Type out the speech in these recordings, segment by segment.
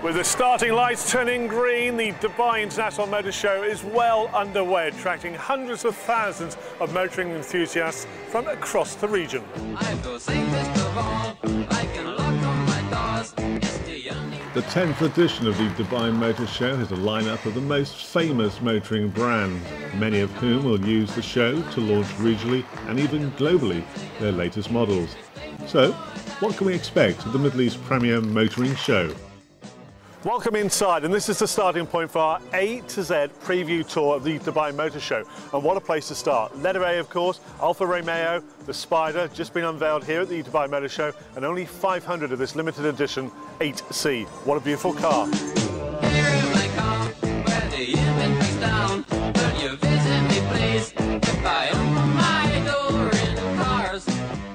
With the starting lights turning green, the Dubai International Motor Show is well underway, attracting hundreds of thousands of motoring enthusiasts from across the region. The 10th edition of the Dubai Motor Show has a lineup of the most famous motoring brands, many of whom will use the show to launch regionally and even globally their latest models. So, what can we expect of the Middle East premier motoring show? Welcome inside, and this is the starting point for our A to Z preview tour of the Dubai Motor Show. And what a place to start. Letter A, of course, Alfa Romeo, the Spider, just been unveiled here at the Dubai Motor Show, and only 500 of this limited edition 8C. What a beautiful car.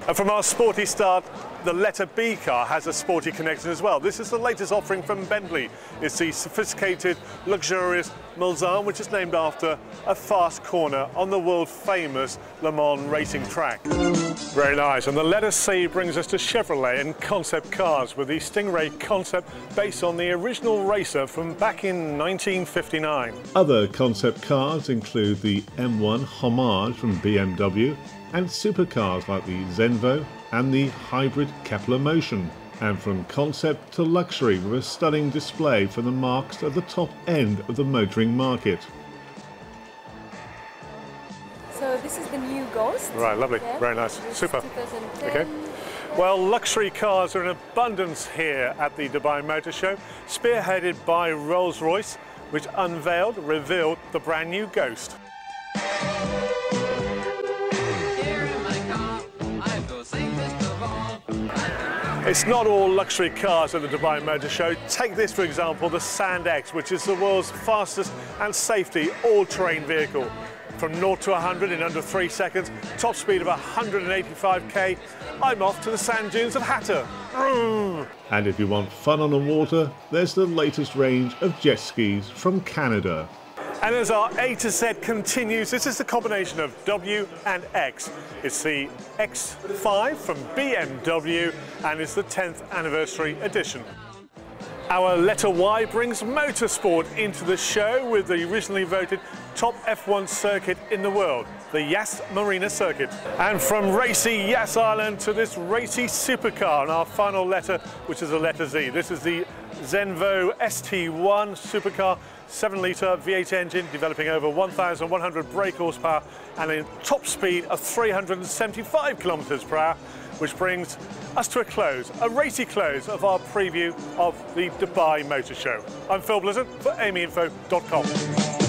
And from our sporty start, the letter B car has a sporty connection as well. This is the latest offering from Bentley. It's the sophisticated, luxurious Mulsanne, which is named after a fast corner on the world-famous Le Mans racing track. Very nice. And the letter C brings us to Chevrolet and concept cars, with the Stingray concept based on the original racer from back in 1959. Other concept cars include the M1 Homage from BMW, and supercars like the Zenvo and the hybrid Kepler Motion. And from concept to luxury, with a stunning display for the marques at the top end of the motoring market. So this is the new Ghost. Right, lovely, yeah. Very nice, super. 2010. Okay. Well, luxury cars are in abundance here at the Dubai Motor Show, spearheaded by Rolls-Royce, which revealed the brand new Ghost. It's not all luxury cars at the Dubai Motor Show. Take this, for example, the Sand X, which is the world's fastest and safety all-terrain vehicle. From 0 to 100 in under 3 seconds, top speed of 185k, I'm off to the sand dunes of Hatta. And if you want fun on the water, there's the latest range of jet skis from Canada. And as our A to Z continues, this is the combination of W and X. It's the X5 from BMW, and it's the 10th anniversary edition. Our letter Y brings motorsport into the show with the recently voted top F1 circuit in the world, the Yas Marina circuit. And from racy Yas Island to this racy supercar, and our final letter, which is the letter Z. This is the Zenvo ST1 supercar, 7-litre V8 engine, developing over 1,100 brake horsepower and a top speed of 375 kilometres per hour, which brings us to a close, a racy close of our preview of the Dubai Motor Show. I'm Phil Blizzard for AmyInfo.com.